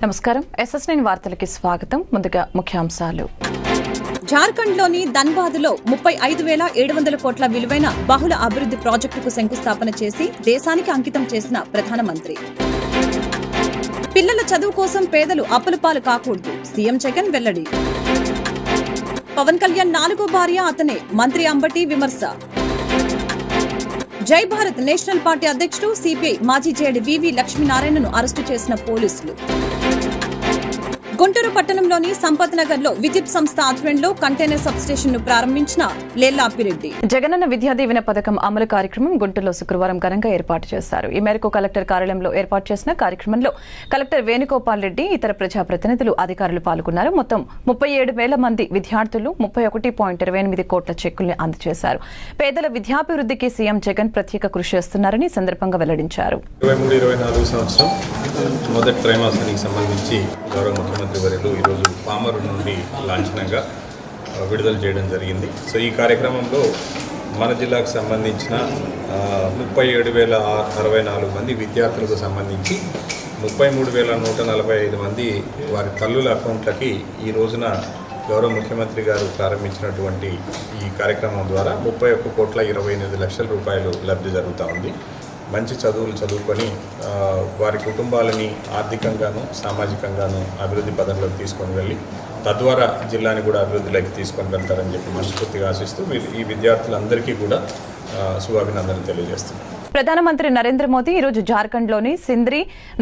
నమస్కారం SS9 వార్తలకి స్వాగతం. ముందుగా ముఖ్యాంశాలు. జార్ఖండ్లోని ధన్బాద్లో 35,700 కోట్ల విలువైన బహుళ అభివృద్ధి ప్రాజెక్టుకు శంకుస్థాపన చేసి దేశానికి అంకితం చేసిన ప్రధానమంత్రి. పిల్లల చదువు కోసం పేదలు అప్పుల పాలు కాకూడదు, సీఎం జగన్ వెల్లడి. పవన్ కళ్యాణ్ 4వ భార్య అతనే, మంత్రి అంబటి విమర్శ. జై భారత్ నేషనల్ పార్టీ అధ్యక్షుడు సిపిఐ మాజీ జేడీ వివి లక్ష్మీనారాయణను అరెస్టు చేసిన పోలీసులు. గుంటూరు పట్టణంలోని సంపత్ నగర్ లో విద్యుత్ సంస్థ ఆధ్వర్యంలో కంటైనర్ సబ్ స్టేషన్ ను ప్రారంభించిన లేల్లా అప్పిరెడ్డి. జగనన్న విద్యా దీవెన పథకం అమలు కార్యక్రమం గుంటూరులో శుక్రవారం ఘనంగా ఏర్పాటు చేశారు. ఈ మేరకు కలెక్టర్ కార్యాలయంలో ఏర్పాటు చేసిన కార్యక్రమంలో కలెక్టర్ వేణుగోపాల్ రెడ్డి, ఇతర ప్రజాప్రతినిధులు, అధికారులు పాల్గొన్నారు. మొత్తం 37,000 మంది విద్యార్థులు 31.28 కోట్ల చెక్కుల్ని అందజేశారు. పేదల విద్యాభివృద్ధికి సీఎం జగన్ ప్రత్యేక కృషి చేస్తున్నారని సందర్భంగా వెల్లడించారు. 23-24 సంవత్సరం మొదటి త్రైమాసానికి సంబంధించి గౌరవ ముఖ్యమంత్రి వర్యులు ఈరోజు పామరు నుండి లాంఛనంగా విడుదల చేయడం జరిగింది. సో ఈ కార్యక్రమంలో మన జిల్లాకు సంబంధించిన 37,064 మంది విద్యార్థులకు సంబంధించి 33,145 మంది వారి తల్లుల అకౌంట్లకి ఈ రోజున గౌరవ ముఖ్యమంత్రి గారు ప్రారంభించినటువంటి ఈ కార్యక్రమం ద్వారా 31,28 రూపాయలు లబ్ధి జరుగుతూ ఉంది. మంచి చదువులు చదువుకొని వారి కుటుంబాలని ఆర్థికంగాను సామాజికంగాను అభివృద్ధి పదంలోకి తీసుకొని వెళ్ళి తద్వారా జిల్లాని కూడా అభివృద్ధిలోకి తీసుకొని వెళ్తారని చెప్పి మనస్ఫూర్తిగా ఆశిస్తూ ఈ విద్యార్థులందరికీ కూడా శుభాభినందనలు తెలియజేస్తున్నాను. ప్రధానమంత్రి నరేంద్ర మోదీ ఈరోజు జార్ఖండ్లోని సింద్రి,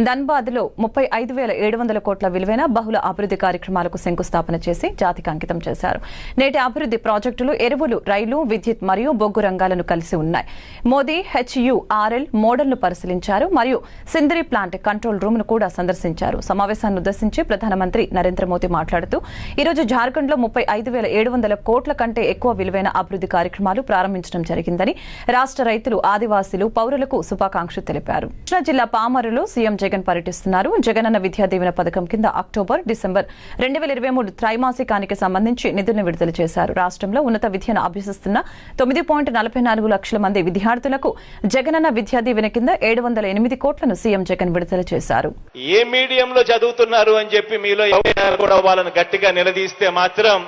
ధన్బాద్లో 35,700 కోట్ల విలువైన బహుళ అభివృద్ధి కార్యక్రమాలకు శంకుస్థాపన చేసి జాతికి అంకితం చేశారు. నేటి అభివృద్ధి ప్రాజెక్టులు ఎరువులు, రైలు, విద్యుత్ మరియు బొగ్గు రంగాలను కలిసి ఉన్నాయి. మోదీ HURL మోడల్ను పరిశీలించారు మరియు సింద్రి ప్లాంట్ కంట్రోల్ రూమ్ ను కూడా సందర్శించారు. సమావేశాన్ని ఉద్దేశించి ప్రధానమంత్రి నరేంద్ర మోదీ మాట్లాడుతూ ఈరోజు జార్ఖండ్లో 35,700 కోట్ల కంటే ఎక్కువ విలువైన అభివృద్ధి కార్యక్రమాలు ప్రారంభించడం జరిగిందని, రాష్ట్ర రైతులు, ఆదివాసీలు, పౌరులకు శుభాకాంక్షలు తెలిపారు. కృష్ణా జిల్లా పామరులో సీఎం జగన్ పర్యటిస్తున్నారు. జగనన్న విద్యా దీవెన పథకం కింద అక్టోబర్, డిసెంబర్ 2023 త్రైమాసికానికి సంబంధించి నిధులను విడుదల చేశారు. రాష్ట్రంలో ఉన్నత విద్యను అభ్యసిస్తున్న 9.44 లక్షల మంది విద్యార్థులకు జగనన్న విద్యా దీవెన కింద 708 కోట్లను సీఎం జగన్ విడుదల చేశారు. ఏ మీడియంలో చదువుతున్నారు అని చెప్పి మీలో ఎవరైనా కూడా వాళ్ళని గట్టిగా నిలదీస్తే మాత్రం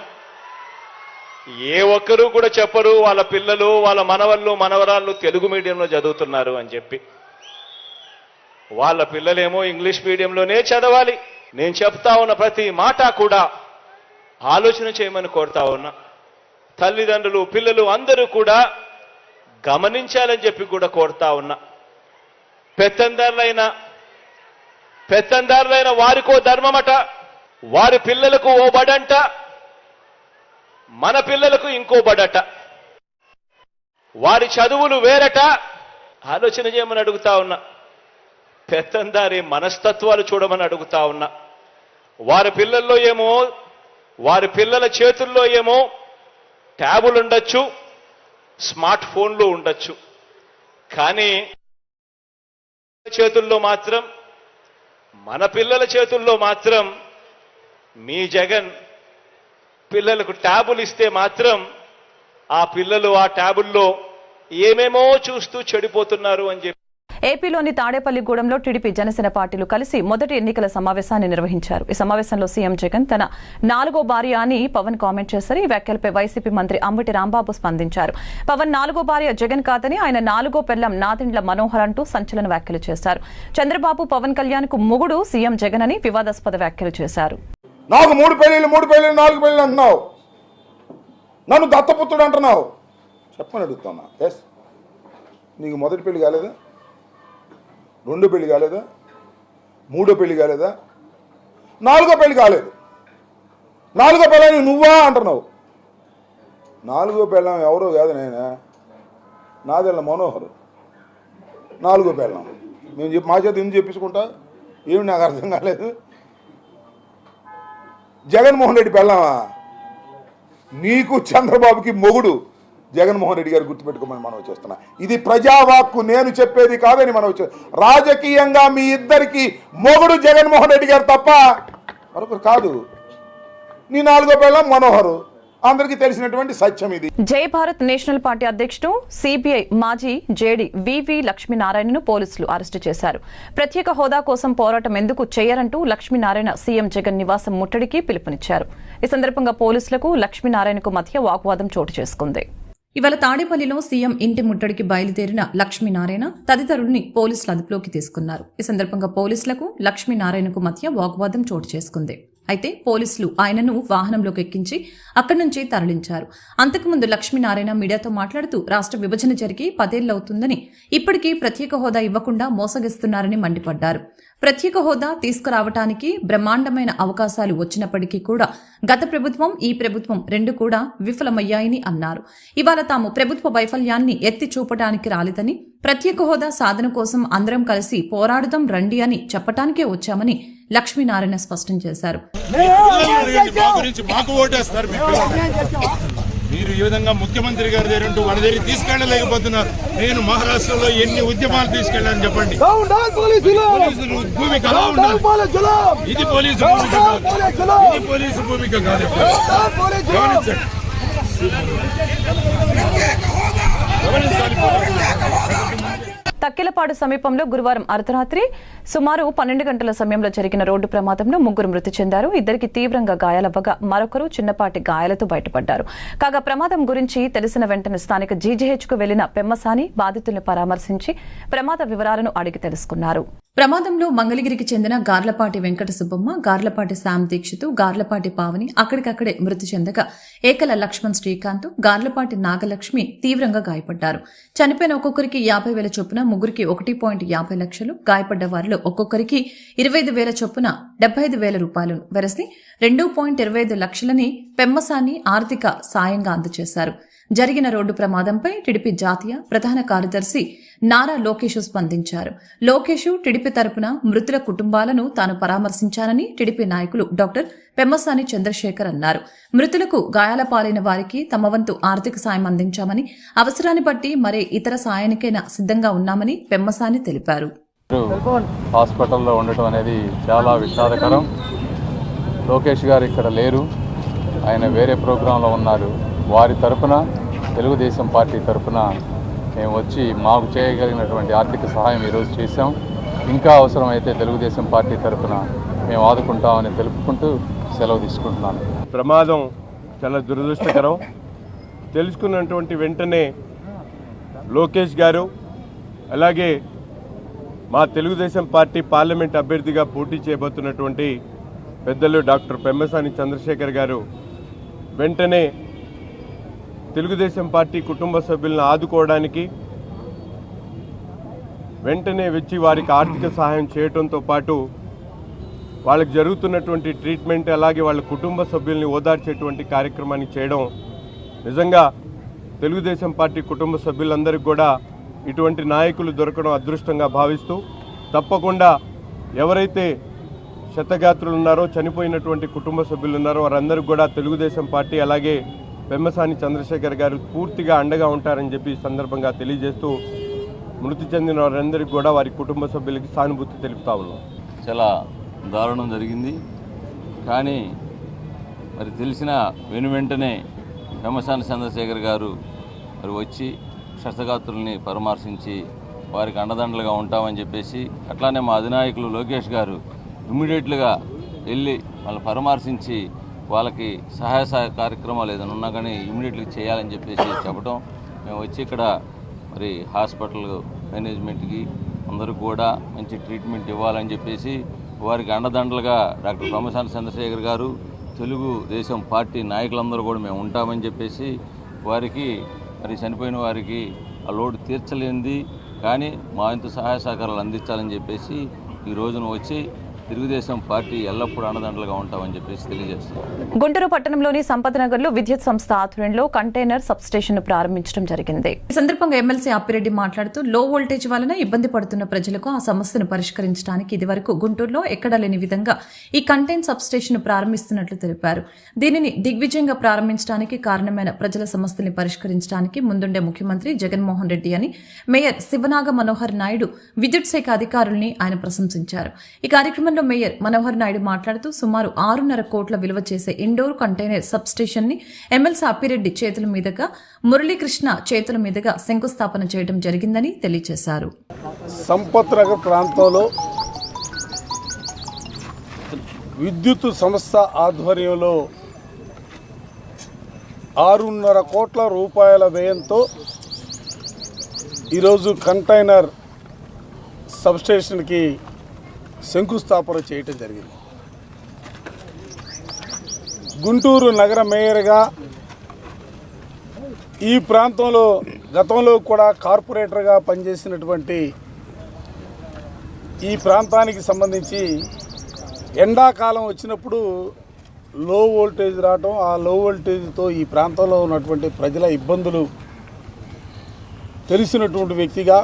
ఏ ఒక్కరూ కూడా చెప్పరు వాళ్ళ పిల్లలు, వాళ్ళ మనవళ్ళు, మనవరాళ్ళు తెలుగు మీడియంలో చదువుతున్నారు అని చెప్పి. వాళ్ళ పిల్లలేమో ఇంగ్లీష్ మీడియంలోనే చదవాలి. నేను చెప్తా ఉన్న ప్రతి మాట కూడా ఆలోచన చేయమని కోరుతా ఉన్నా. తల్లిదండ్రులు, పిల్లలు అందరూ కూడా గమనించాలని చెప్పి కూడా కోరుతా ఉన్నా. పెత్తందారులైన వారికో ధర్మమట, వారి పిల్లలకు ఓ బడంట, మన పిల్లలకు ఇంకో బడట, వారి చదువులు వేరట. ఆలోచన చేయమని అడుగుతా ఉన్నా. పెత్తందారి మనస్తత్వాలు చూడమని అడుగుతా ఉన్నా. వారి పిల్లల్లో ఏమో, వారి పిల్లల చేతుల్లో ఏమో ట్యాబులు ఉండొచ్చు, స్మార్ట్ ఫోన్లు ఉండొచ్చు, కానీ చేతుల్లో మాత్రం, మన పిల్లల చేతుల్లో మాత్రం మీ జగన్ పిల్లలకు ట్యాబులు ఇస్తే మాత్రం ఆ పిల్లలు ఆ ట్యాబుల్లో ఏమేమో చూస్తూ చెడిపోతున్నారు అని చెప్పి. ఏపీలోని తాడేపల్లిగూడెంలో టీడీపీ, జనసేన పార్టీలు కలిసి మొదటి ఎన్నికల సమావేశాన్ని నిర్వహించారు. ఈ సమావేశంలో సీఎం జగన్ తన 4వ భార్య అని పవన్ కామెంట్ చేశారు. ఈ వ్యాఖ్యలపై వైసీపీ మంత్రి అంబటి రాంబాబు స్పందించారు. పవన్ 4వ భార్య జగన్ కాదని, ఆయన 4వ పెళ్లం నాదెండ్ల మనోహర్ అంటూ సంచలన వ్యాఖ్యలు చేశారు. చంద్రబాబు, పవన్ కళ్యాణ్ కు మొగుడు సీఎం జగన్ అని వివాదాస్పద వ్యాఖ్యలు చేశారు. నాకు 3 పెళ్లిళ్ళు 4 పెళ్లిళ్ళు అంటున్నావు, నన్ను దత్తపుత్రుడు అంటున్నావు, చెప్పని అడుగుతున్నా. ఎస్, నీకు మొదటి పెళ్లి కాలేదా? 2వ పెళ్లి కాలేదా? 3వ పెళ్లి కాలేదా? 4వ పెళ్లి కాలేదు. 4వ పెళ్ళాన్ని నువ్వా అంటున్నావు. 4వ పెళ్ళం ఎవరో కాదు, నేనే, నాదెళ్ళ మనోహర్ 4వ పెళ్ళం. మేము మా చేత ఎందుకు చెప్పించుకుంటా? ఏమి నాకు అర్థం కాలేదు. జగన్మోహన్ రెడ్డి పెళ్ళామా? నీకు చంద్రబాబుకి మొగుడు జగన్మోహన్ రెడ్డి గారు గుర్తుపెట్టుకోమని మనం చేస్తున్నా. ఇది ప్రజావాక్కు, నేను చెప్పేది కాదని మనం రాజకీయంగా మీ ఇద్దరికి మొగుడు జగన్మోహన్ రెడ్డి గారు తప్ప మరొకరు కాదు. నీ 4వ పెళ్ళం మనోహరు, అందరికీ తెలిసినటువంటి సత్యం ఇది. జై భారత్ నేషనల్ పార్టీ అధ్యక్షుడు సిపిఐ మాజీ జేడీ వివి లక్ష్మీనారాయణను పోలీసులు అరెస్టు చేశారు. ప్రత్యేక హోదా కోసం పోరాటం ఎందుకు చేయరంటూ లక్ష్మీనారాయణ సీఎం జగన్ నివాసం ముట్టడికి పిలుపునిచ్చారు. ఈ సందర్భంగా పోలీసులకు లక్ష్మీనారాయణకు మధ్య వాగ్వాదం చోటు చేసుకుంది. ఇవాళ తాడేపల్లిలో సీఎం ఇంటి ముట్టడికి బయలుదేరిన లక్ష్మీనారాయణ తదితరుల్ని పోలీసులు అదుపులోకి తీసుకున్నారు. ఈ సందర్భంగా పోలీసులకు లక్ష్మీనారాయణకు మధ్య వాగ్వాదం చోటు చేసుకుంది. అయితే పోలీసులు ఆయనను వాహనంలోకి ఎక్కించి అక్కడి నుంచి తరలించారు. అంతకుముందు లక్ష్మీనారాయణ మీడియాతో మాట్లాడుతూ రాష్ట్ర విభజన జరిగి 10 ఏళ్లవుతుందని ఇప్పటికీ ప్రత్యేక హోదా ఇవ్వకుండా మోసగిస్తున్నారని మండిపడ్డారు. ప్రత్యేక హోదా తీసుకురావటానికి బ్రహ్మాండమైన అవకాశాలు వచ్చినప్పటికీ కూడా గత ప్రభుత్వం ఈ ప్రభుత్వం రెండు కూడా విఫలమయ్యాయని అన్నారు. ఇవాళ తాము ప్రభుత్వ వైఫల్యాన్ని ఎత్తి చూపటానికి రాలేదని, ప్రత్యేక హోదా సాధన కోసం అందరం కలిసి పోరాడుదాం రండి అని చెప్పటానికే వచ్చామని లక్ష్మీనారాయణ స్పష్టం చేశారు. మీరు ఈ విధంగా ముఖ్యమంత్రి గారి దగ్గర వాళ్ళ దగ్గర తీసుకెళ్లలేకపోతున్నారు. నేను మహారాష్ట్రలో ఎన్ని ఉద్యమాలు తీసుకెళ్లాను చెప్పండి. పోలీసులు భూమిక ఎలా ఉండాలి? ఇది పోలీసు భూమిక కాదు. ఇది పోలీసు భూమిక కాదు. తక్కిలపాడు సమీపంలో గురువారం అర్ధరాత్రి సుమారు 12 గంటల సమయంలో జరిగిన రోడ్డు ప్రమాదంలో 3 మృతి చెందారు. ఇద్దరికి తీవ్రంగా గాయాలవ్వగా మరొకరు చిన్నపాటి గాయాలతో బయటపడ్డారు. కాగా ప్రమాదం గురించి తెలిసిన వెంటనే స్థానిక జీజీహెచ్కు వెళ్లిన పెమ్మసాని బాధితుల్ని పరామర్శించి ప్రమాద వివరాలను అడిగి తెలుసుకున్నారు. ప్రమాదంలో మంగళగిరికి చెందిన గార్లపాటి వెంకట సుబ్బమ్మ, గార్లపాటి శామ్ దీక్షిత్, గార్లపాటి పావని అక్కడికక్కడే మృతి చెందగా ఏకల లక్ష్మణ్ శ్రీకాంత్, గార్లపాటి నాగలక్ష్మి తీవ్రంగా గాయపడ్డారు. చనిపోయిన ఒక్కొక్కరికి 50,000 చొప్పున, ముగ్గురికి 1.50 లక్షలు, గాయపడ్డ వారిలో ఒక్కొక్కరికి 25,000 చొప్పున 75,000 రూపాయలను వెరసి 2.25 లక్షలని పెమ్మసాని ఆర్థిక సాయంగా అందజేశారు. జరిగిన రోడ్డు ప్రమాదంపై టీడీపీ జాతీయ ప్రధాన కార్యదర్శి నారా లోకేష్ స్పందించారు. లోకేష్ టీడీపీ తరపున మృతుల కుటుంబాలను తాను పరామర్శించానని టీడీపీ నాయకులు డాక్టర్ పెమ్మసాని చంద్రశేఖర్ అన్నారు. మృతులకు గాయాల పాలైన వారికి తమ వంతు ఆర్థిక సాయం అందించామని, అవసరాన్ని బట్టి మరే ఇతర సాయానికైనా సిద్ధంగా ఉన్నామని పెమ్మసాని తెలిపారు. హాస్పిటల్లో ఉండటం అనేది చాలా విషాదకరం. లోకేష్ గారు ఇక్కడ లేరు, ఆయన వేరే ప్రోగ్రాంలో ఉన్నారు. వారి తరపున, తెలుగుదేశం పార్టీ తరపున మేము వచ్చి మాకు చేయగలిగినటువంటి ఆర్థిక సహాయం ఈరోజు చేశాం. ఇంకా అవసరమైతే తెలుగుదేశం పార్టీ తరపున మేము ఆదుకుంటామని తెలుపుకుంటూ సెలవు తీసుకుంటున్నాను. ప్రమాదం చాలా దురదృష్టకరం. తెలుసుకున్నటువంటి వెంటనే లోకేష్ గారు, అలాగే మా తెలుగుదేశం పార్టీ పార్లమెంట్ అభ్యర్థిగా పోటీ చేయబోతున్నటువంటి పెద్దలు డాక్టర్ పెమ్మసాని చంద్రశేఖర్ గారు వెంటనే తెలుగుదేశం పార్టీ కుటుంబ సభ్యులను ఆదుకోవడానికి వెంటనే వచ్చి వారికి ఆర్థిక సహాయం చేయడంతో పాటు వాళ్ళకి జరుగుతున్నటువంటి ట్రీట్మెంట్, అలాగే వాళ్ళ కుటుంబ సభ్యుల్ని ఓదార్చేటువంటి కార్యక్రమాన్ని చేయడం నిజంగా తెలుగుదేశం పార్టీ కుటుంబ సభ్యులందరికీ కూడా ఇటువంటి నాయకులు దొరకడం అదృష్టంగా భావిస్తూ, తప్పకుండా ఎవరైతే క్షతగాత్రులు ఉన్నారో, చనిపోయినటువంటి కుటుంబ సభ్యులు ఉన్నారో వారందరికీ కూడా తెలుగుదేశం పార్టీ అలాగే పెమ్మసాని చంద్రశేఖర్ గారు పూర్తిగా అండగా ఉంటారని చెప్పి సందర్భంగా తెలియజేస్తూ, మృతి చెందిన వారందరికీ కూడా వారి కుటుంబ సభ్యులకి సానుభూతి తెలుపుతా ఉన్నాం. చాలా దారుణం జరిగింది. కానీ మరి తెలిసిన వెంటనే పెమ్మసాని చంద్రశేఖర్ గారు మరి వచ్చి క్షతగాత్రుల్ని పరామర్శించి వారికి అండదండలుగా ఉంటామని చెప్పేసి, అట్లానే మా అధినాయకులు లోకేష్ గారు ఇమ్మీడియట్లుగా వెళ్ళి వాళ్ళు పరామర్శించి వాళ్ళకి సహాయ కార్యక్రమాలు ఏదైనా ఉన్నా కానీ ఇమ్మీడియట్గా చేయాలని చెప్పేసి చెప్పడం, మేము వచ్చి ఇక్కడ మరి హాస్పిటల్ మేనేజ్మెంట్కి అందరూ కూడా మంచి ట్రీట్మెంట్ ఇవ్వాలని చెప్పేసి వారికి అండదండలుగా డాక్టర్ పెమ్మసాని చంద్రశేఖర్ గారు, తెలుగుదేశం పార్టీ నాయకులందరూ కూడా మేము ఉంటామని చెప్పేసి వారికి మరి చనిపోయిన వారికి ఆ లోటు తీర్చలేనిది కానీ మా ఇంత సహాయ సహకారాలు అందించాలని చెప్పేసి ఈ రోజున వచ్చి తెలుగుదేశం పార్టీ ఎల్లప్పుడూ అండదండలుగా ఉంటామని చెప్పేసి తెలియజేస్తున్నారు. గుంటూరు పట్టణంలోని సంపత్ నగర్ లో విద్యుత్ సంస్థ ఆధ్వర్యంలో కంటైనర్ సబ్ స్టేషన్ ను ప్రారంభించడం జరిగింది. ఈ సందర్భంగా ఎమ్మెల్సీ అప్పిరెడ్డి మాట్లాడుతూ, లో వోల్టేజ్ వలన ఇబ్బంది పడుతున్న ప్రజలకు ఆ సమస్యను పరిష్కరించడానికి ఇదివరకు గుంటూరులో ఎక్కడా లేని విధంగా ఈ కంటైన్ సబ్ స్టేషన్ ను ప్రారంభిస్తున్నట్లు తెలిపారు. దీనిని దిగ్విజయంగా ప్రారంభించడానికి కారణమైన ప్రజల సమస్యల్ని పరిష్కరించడానికి ముందుండే ముఖ్యమంత్రి జగన్మోహన్ రెడ్డి అని మేయర్ శివనాగ మనోహర్ నాయుడు, విద్యుత్ శాఖ అధికారుల్ని ఆయన ప్రశంసించారు. ఈ కార్యక్రమంలో జార్ఖండ్లో మేయర్ మనోహర్ నాయుడు మాట్లాడుతూ సుమారు 6.5 కోట్ల విలువ చేసే ఇండోర్ కంటైనర్ సబ్ స్టేషన్ ని ఎమ్మెల్సీ అప్పిరెడ్డి చేతుల మీదుగా మురళీకృష్ణ చేతుల మీదుగా శంకుస్థాపన చేయడం జరిగిందని తెలియజేశారు. సంపత్ నగర్ ప్రాంతంలో విద్యుత్ సంస్థ ఆధ్వర్యంలో 6.5 కోట్ల రూపాయల వ్యయంతో ఈరోజు కంటైనర్ సబ్స్టేషన్కి శంకుస్థాపన చేయటం జరిగింది. గుంటూరు నగర మేయర్గా ఈ ప్రాంతంలో గతంలో కూడా కార్పొరేటర్గా పనిచేసినటువంటి ఈ ప్రాంతానికి సంబంధించి ఎండాకాలం వచ్చినప్పుడు లో వోల్టేజ్ రావటం, ఆ లో వోల్టేజ్తో ఈ ప్రాంతంలో ఉన్నటువంటి ప్రజల ఇబ్బందులు తెలిసినటువంటి వ్యక్తిగా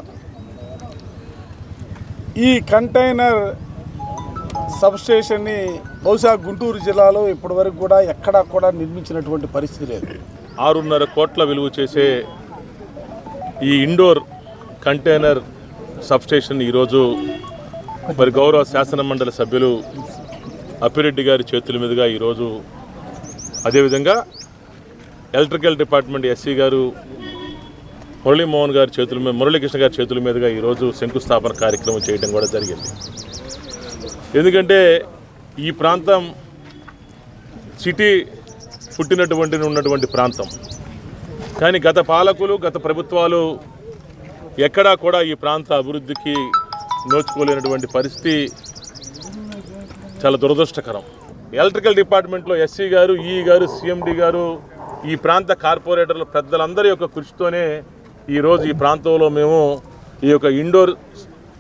ఈ కంటైనర్ సబ్స్టేషన్ని బహుశా గుంటూరు జిల్లాలో ఇప్పటివరకు కూడా ఎక్కడా కూడా నిర్మించినటువంటి పరిస్థితి లేదు. 6.5 కోట్ల విలువ చేసే ఈ ఇండోర్ కంటైనర్ సబ్స్టేషన్ ఈరోజు మరి గౌరవ శాసన మండలి సభ్యులు అప్పిరెడ్డి గారి చేతుల మీదుగా ఈరోజు, అదేవిధంగా ఎలక్ట్రికల్ డిపార్ట్మెంట్ ఎస్సీ గారు మురళీకృష్ణ గారి చేతుల మీదుగా ఈరోజు శంకుస్థాపన కార్యక్రమం చేయడం కూడా జరిగింది. ఎందుకంటే ఈ ప్రాంతం సిటీ ఉన్నటువంటి ప్రాంతం, కానీ గత పాలకులు, గత ప్రభుత్వాలు ఎక్కడా కూడా ఈ ప్రాంత అభివృద్ధికి నోచుకోలేనటువంటి పరిస్థితి చాలా దురదృష్టకరం. ఎలక్ట్రికల్ డిపార్ట్మెంట్లో ఎస్సీ గారు, ఈఈ గారు, సిఎండి గారు, ఈ ప్రాంత కార్పొరేటర్ల పెద్దలందరి యొక్క కృషితోనే ఈరోజు ఈ ప్రాంతంలో మేము ఈ యొక్క ఇండోర్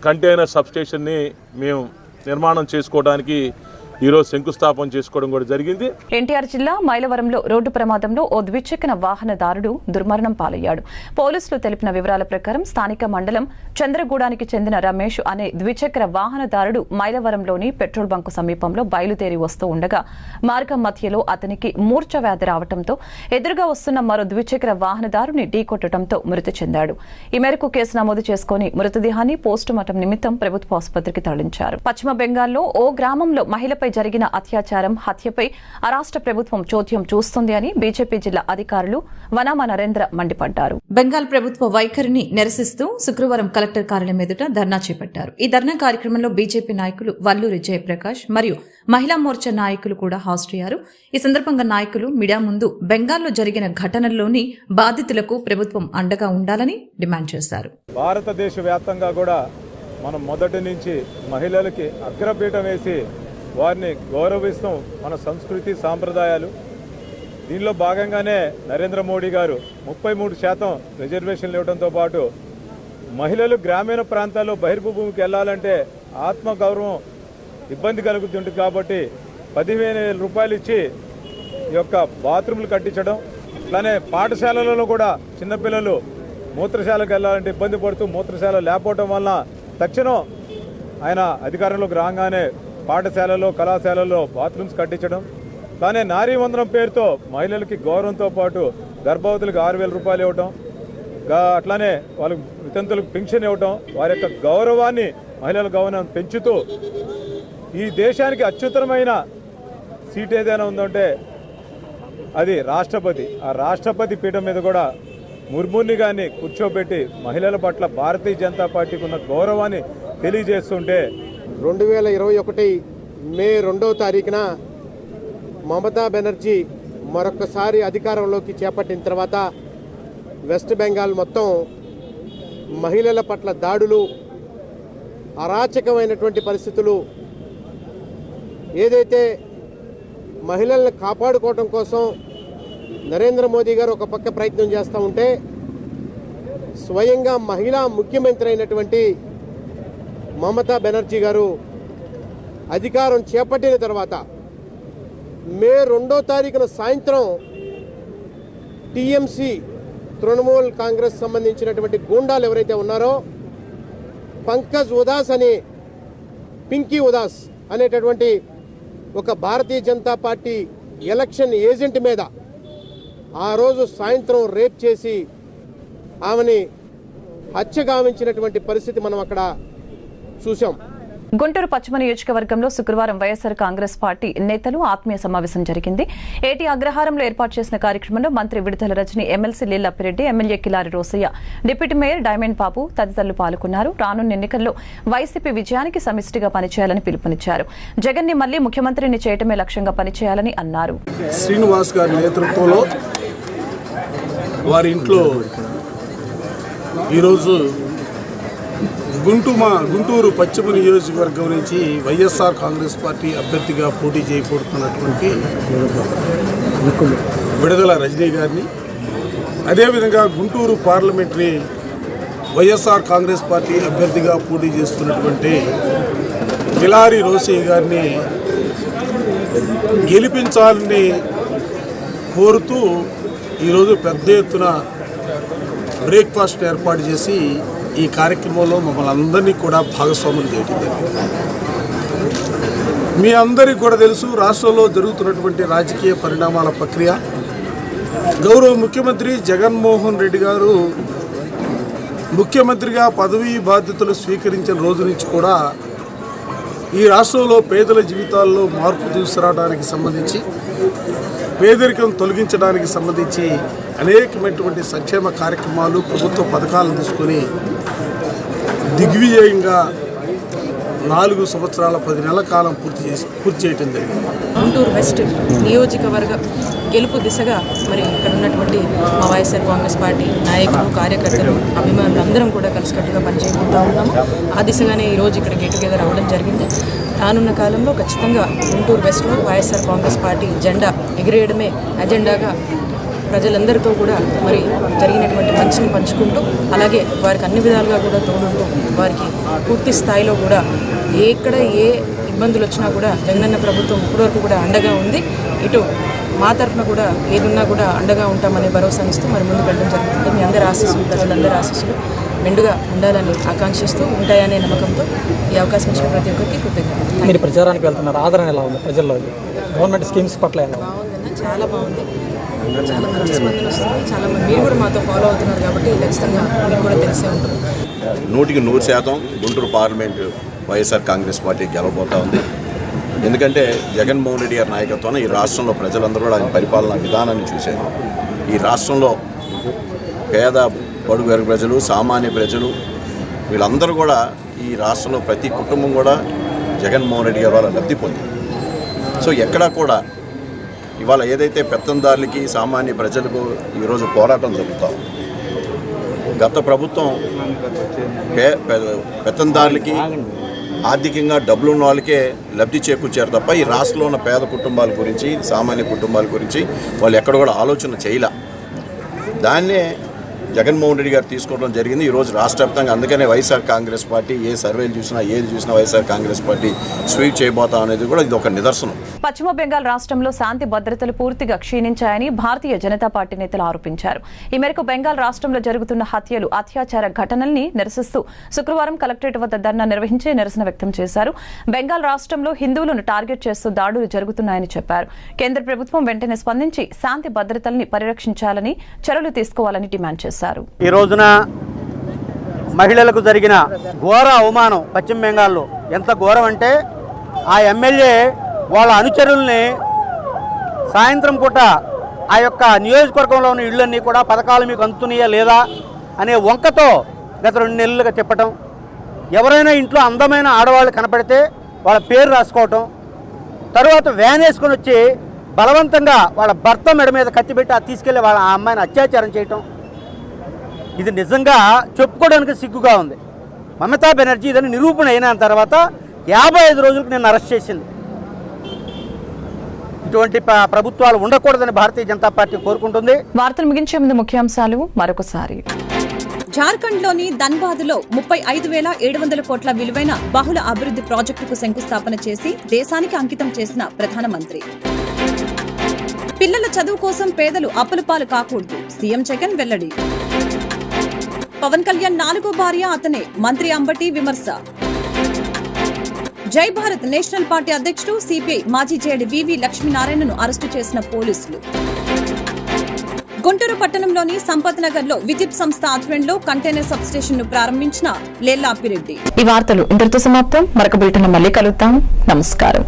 కంటైనర్ సబ్స్టేషన్ని మేము నిర్మాణం చేసుకోవడానికి ఈరోజు శంకుస్థాపన చేసుకోవడం కూడా జరిగింది. ఎన్టీఆర్ జిల్లా మైలవరంలో రోడ్డు ప్రమాదంలో ఓ ద్విచక్ర వాహనదారుడు దుర్మరణం పాలయ్యాడు. పోలీసులు తెలిపిన వివరాల ప్రకారం స్థానిక మండలం చంద్రగూడానికి చెందిన రమేష్ అనే ద్విచక్ర వాహనదారుడు మైలవరంలోని పెట్రోల్ బంకు సమీపంలో బయలుదేరి వస్తూ ఉండగా మార్గం మధ్యలో అతనికి మూర్ఛ వ్యాధి రావడంతో ఎదురుగా వస్తున్న మరో ద్విచక్ర వాహనదారుని ఢీకొట్టడంతో మృతి చెందాడు. ఈ మేరకు కేసు నమోదు చేసుకుని మృతదేహాన్ని పోస్టుమార్టం నిమిత్తం ప్రభుత్వ ఆసుపత్రికి తరలించారు. పశ్చిమ బెంగాల్లో ఓ గ్రామంలో మహిళపై జరిగిన అత్యాచారం, హత్యపై ఆ రాష్ట్ర ప్రభుత్వం చోద్యం చూస్తుంది అని బీజేపీ జిల్లా అధికారులు వనామా నరేంద్ర మండిపడ్డారు. బెంగాల్ ప్రభుత్వ వైఖరిని నిరసిస్తూ శుక్రవారం కలెక్టర్ కార్యాలయం ఎదుట ధర్నా చేపట్టారు. ఈ ధర్నా కార్యక్రమంలో బీజేపీ నాయకులు వల్లూరి జయప్రకాష్ మరియు మహిళా మోర్చా నాయకులు కూడా హాజరయ్యారు. ఈ సందర్భంగా నాయకులు మీడియా ముందు బెంగాల్లో జరిగిన ఘటనల్లోని బాధితులకు ప్రభుత్వం అండగా ఉండాలని డిమాండ్ చేశారు. భారతదేశ వ్యాప్తంగా కూడా మనం మొదటి నుంచి మహిళలకి అగ్రపీఠం వేసి వారిని గౌరవిస్తాం, మన సంస్కృతి సాంప్రదాయాలు. దీనిలో భాగంగానే నరేంద్ర మోడీ గారు 33% రిజర్వేషన్లు ఇవ్వడంతో పాటు మహిళలు గ్రామీణ ప్రాంతాల్లో బహిర్భూమికి వెళ్ళాలంటే ఆత్మగౌరవం ఇబ్బంది కలుగుతుంది కాబట్టి 15,000 రూపాయలు ఇచ్చి ఈ యొక్క బాత్రూమ్లు కట్టించడం, అలానే పాఠశాలలలో కూడా చిన్నపిల్లలు మూత్రశాలకు వెళ్ళాలంటే ఇబ్బంది పడుతూ మూత్రశాల లేకపోవడం వలన తక్షణం ఆయన అధికారంలోకి రాగానే పాఠశాలలో, కళాశాలల్లో బాత్రూమ్స్ కట్టించడం, కానీ నారీ వందనం పేరుతో మహిళలకి గౌరవంతో పాటు గర్భవతులకు 6,000 రూపాయలు ఇవ్వటం, అట్లానే వాళ్ళకి వితంతులకు పెన్షన్ ఇవ్వటం, వారి యొక్క గౌరవాన్ని, మహిళల గౌరవం పెంచుతూ ఈ దేశానికి అత్యుత్తరమైన సీట్ ఏదైనా ఉందంటే అది రాష్ట్రపతి. ఆ రాష్ట్రపతి పీఠం మీద కూడా ముర్ముని గారిని కూర్చోబెట్టి మహిళల పట్ల భారతీయ జనతా పార్టీకి ఉన్న గౌరవాన్ని తెలియజేస్తుంటే 2021 మే 2వ తారీఖున మమతా బెనర్జీ మరొకసారి అధికారంలోకి చేపట్టిన తర్వాత వెస్ట్ బెంగాల్ మొత్తం మహిళల పట్ల దాడులు, అరాచకమైనటువంటి పరిస్థితులు, ఏదైతే మహిళలను కాపాడుకోవడం కోసం నరేంద్ర మోదీ గారు ఒక పక్క ప్రయత్నం చేస్తూ ఉంటే స్వయంగా మహిళా ముఖ్యమంత్రి అయినటువంటి మమతా బెనర్జీ గారు అధికారం చేపట్టిన తర్వాత మే 2వ తారీఖున సాయంత్రం టీఎంసీ తృణమూల్ కాంగ్రెస్ సంబంధించినటువంటి గూండాలు ఎవరైతే ఉన్నారో పంకజ్ ఉదాస్ అనే పింకీ ఉదాస్ అనేటటువంటి ఒక Bharatiya Janata party election agent మీద ఆ రోజు సాయంత్రం రేప్ చేసి ఆమెని హత్య గావించినటువంటి పరిస్థితి మనం అక్కడ చూసాం. గుంటూరు పశ్చిమ నియోజకవర్గంలో శుక్రవారం వైఎస్సార్ కాంగ్రెస్ పార్టీ నేతలు ఆత్మీయ సమావేశం జరిగింది. ఏటీ అగ్రహారంలో ఏర్పాటు చేసిన కార్యక్రమంలో మంత్రి Vidadala Rajini, MLC Leelapireddy, MLA Kilari Rosaiah, deputy mayor Diamond Babu తదితరులు పాల్గొన్నారు. రానున్న ఎన్నికల్లో వైసీపీ విజయానికి సమిష్టిగా పనిచేయాలని పిలుపునిచ్చారు. జగన్ ని మళ్లీ ముఖ్యమంత్రిని చేయటమే లక్ష్యంగా పనిచేయాలని అన్నారు. శ్రీనివాస్ గారి నేతృత్వంలో వారి ఇంట్లో ఈరోజు గుంటూరు పశ్చిమ నియోజకవర్గం నుంచి వైఎస్ఆర్ కాంగ్రెస్ పార్టీ అభ్యర్థిగా పోటీ చేయబడుతున్నటువంటి విడుదల రజనీ గారిని, అదేవిధంగా గుంటూరు పార్లమెంటరీ వైఎస్ఆర్ కాంగ్రెస్ పార్టీ అభ్యర్థిగా పోటీ చేస్తున్నటువంటి కిలారి రోసయ్య గారిని గెలిపించాలని కోరుతూ ఈరోజు పెద్ద ఎత్తున బ్రేక్ఫాస్ట్ ఏర్పాటు చేసి ఈ కార్యక్రమంలో మమ్మల్ని అందరినీ కూడా భాగస్వాములు చేయడం జరిగింది. మీ అందరికీ కూడా తెలుసు, రాష్ట్రంలో జరుగుతున్నటువంటి రాజకీయ పరిణామాల ప్రక్రియ. గౌరవ ముఖ్యమంత్రి జగన్మోహన్ రెడ్డి గారు ముఖ్యమంత్రిగా పదవీ బాధ్యతలు స్వీకరించిన రోజు నుంచి కూడా ఈ రాష్ట్రంలో పేదల జీవితాల్లో మార్పు తీసుకురావడానికి సంబంధించి, పేదరికం తొలగించడానికి సంబంధించి అనేకమైనటువంటి సంక్షేమ కార్యక్రమాలు, ప్రభుత్వ పథకాలను తీసుకొని దిగ్విజయంగా 4 సంవత్సరాల 10 నెలల కాలం పూర్తి చేయడం జరిగింది. గుంటూరు వెస్ట్ నియోజకవర్గ గెలుపు దిశగా మరి ఇక్కడ ఉన్నటువంటి మా వైఎస్ఆర్ కాంగ్రెస్ పార్టీ నాయకులు, కార్యకర్తలు, అభిమానులు అందరం కూడా కలిసికట్టుగా పనిచేయబోతూ ఉన్నాము. ఆ దిశగానే ఈరోజు ఇక్కడ గెట్ టుగెదర్ అవ్వడం జరిగింది. రానున్న కాలంలో ఖచ్చితంగా గుంటూరు వెస్ట్లో వైఎస్ఆర్ కాంగ్రెస్ పార్టీ జెండా ఎగిరేయడమే అజెండాగా ప్రజలందరితో కూడా మరి జరిగినటువంటి మంచిని పంచుకుంటూ, అలాగే వారికి అన్ని విధాలుగా కూడా తోడుంటూ, వారికి పూర్తి స్థాయిలో కూడా ఎక్కడ ఏ ఇబ్బందులు వచ్చినా కూడా జగనన్న ప్రభుత్వం ఇప్పటివరకు కూడా అండగా ఉంది. ఇటు మా తరఫున కూడా ఏదున్నా కూడా అండగా ఉంటామనే భరోసాని ఇస్తూ మరి ముందుకు వెళ్ళడం జరుగుతుంది. మీ అందరి ఆశీస్సులు, ప్రజలందరి ఆశీస్సులు మెండుగా ఉండాలని ఆకాంక్షిస్తూ, ఉంటాయనే నమ్మకంతో ఈ అవకాశం ఇచ్చిన ప్రతి ఒక్కరికి కృతజ్ఞతలు. మీరు ప్రచారానికి వెళ్తున్నారు, ఆదరణ ఎలా ఉంది ప్రజల్లో? గవర్నమెంట్ స్కీమ్స్ పట్ల ఎలా బాగుందన్న, చాలా బాగుంది, చాలా మంచి స్పందన వస్తుంది. చాలా మంది మీరు కూడా మాతో ఫాలో అవుతున్నారు కాబట్టి ఖచ్చితంగా మీకు కూడా తెలిసే ఉంటుంది. 100% గుంటూరు పార్లమెంటు వైఎస్ఆర్ కాంగ్రెస్ పార్టీ గెలవబోతా ఉంది. ఎందుకంటే జగన్మోహన్ రెడ్డి గారి నాయకత్వాన్ని ఈ రాష్ట్రంలో ప్రజలందరూ కూడా ఆయన పరిపాలనా విధానాన్ని చూశారు. ఈ రాష్ట్రంలో పేద బడుగు వర్గ ప్రజలు, సామాన్య ప్రజలు వీళ్ళందరూ కూడా ఈ రాష్ట్రంలో ప్రతి కుటుంబం కూడా జగన్మోహన్ రెడ్డి గారి వల్ల లబ్ధి పొందింది. సో ఎక్కడా కూడా ఇవాళ ఏదైతే పెత్తందారులకి, సామాన్య ప్రజలకు ఈరోజు పోరాటం జరుగుతూ ఉంది. గత ప్రభుత్వం పెత్తందారులకి, ఆర్థికంగా డబ్బులు ఉన్న వాళ్ళకే లబ్ధి చేకూర్చారు తప్ప ఈ రాష్ట్రంలో ఉన్న పేద కుటుంబాల గురించి, సామాన్య కుటుంబాల గురించి వాళ్ళు ఎక్కడ కూడా ఆలోచన చేయలే. దాన్నే జగన్మోహన్ రెడ్డి గారు తీసుకోవడం జరిగింది ఈరోజు రాష్ట్ర వ్యాప్తంగా. అందుకనే వైఎస్ఆర్ కాంగ్రెస్ పార్టీ ఏ సర్వేలు చూసినా, ఏది చూసినా వైఎస్ఆర్ కాంగ్రెస్ పార్టీ స్వీప్ చేయబోతాం అనేది కూడా ఇది ఒక నిదర్శనం. పశ్చిమ బెంగాల్ రాష్ట్రంలో శాంతి భద్రతలు పూర్తిగా క్షీణించాయని భారతీయ జనతా పార్టీ నేతలు ఆరోపించారు. ఈ మేరకు బెంగాల్ రాష్ట్రంలో జరుగుతున్న హత్యలు, అత్యాచార ఘటనల్ని నిరసిస్తూ శుక్రవారం కలెక్టరేట్ వద్ద ధర్నా నిర్వహించి నిరసన వ్యక్తం చేశారు. బెంగాల్ రాష్ట్రంలో హిందువులను టార్గెట్ చేస్తూ దాడులు జరుగుతున్నాయని చెప్పారు. కేంద్ర ప్రభుత్వం వెంటనే స్పందించి శాంతి భద్రతల్ని పరిరక్షించాలని చర్యలు తీసుకోవాలని డిమాండ్ చేశారు. ఈ రోజున మహిళలకు జరిగిన ఘోర అవమానం పశ్చిమ బెంగాల్లో ఎంత ఘోరం అంటే, ఆ ఎమ్మెల్యే వాళ్ళ అనుచరుల్ని సాయంత్రం పూట ఆ యొక్క నియోజకవర్గంలో ఉన్న ఇళ్ళన్నీ కూడా పథకాలు మీకు అందుతున్నాయా లేదా అనే వంకతో గత 2 నెలలుగా చెప్పటం, ఎవరైనా ఇంట్లో అందమైన ఆడవాళ్ళు కనపడితే వాళ్ళ పేరు రాసుకోవటం, తర్వాత వ్యాన్ వేసుకొని వచ్చి బలవంతంగా వాళ్ళ భర్త మెడ మీద కత్తిపెట్టి తీసుకెళ్లి వాళ్ళ ఆ అమ్మాయిని అత్యాచారం చేయటం. ఇది నిజంగా చెప్పుకోవడానికి సిగ్గుగా ఉంది. మమతా బెనర్జీ ఇదని నిరూపణ అయిన తర్వాత 55 రోజులకు నేను అరెస్ట్ చేసింది. ఇటువంటి ప్రభుత్వాలు ఉండకూడదని భారతీయ జనతా పార్టీ కోరుకుంటుంది. వార్తలు ముగించే ముందు ముఖ్యాంశాలు మరొకసారి. జార్ఖండ్లోని ధన్బాద్లో 35,700 కోట్ల విలువైన బహుళ అభివృద్ధి ప్రాజెక్టుకు శంకుస్థాపన చేసి దేశానికి అంకితం చేసిన ప్రధానమంత్రి. పిల్లల చదువు కోసం పేదలు అప్పులపాలు కాకూడదు, సీఎం జగన్ వెల్లడి. పవన్ కళ్యాణ్ 4వ భార్య అతనే, మంత్రి అంబటి విమర్శ. జై భారత్ నేషనల్ పార్టీ అధ్యక్షుడు సిపిఐ మాజీ జేడీ వివి లక్ష్మీనారాయణను అరెస్టు చేసిన పోలీసులు. గుంటూరు పట్టణంలోని సంపత్ నగర్ లో విద్యుత్ సంస్థ ఆధ్వర్యంలో కంటైనర్ సబ్ స్టేషన్ ను ప్రారంభించిన లేల్లా అప్పిరెడ్డి. ఈ వార్తలు ఇంతటితో సమాప్తం. మరొక బులెటిన్ మళ్ళీ కలుద్దాం. నమస్కారం.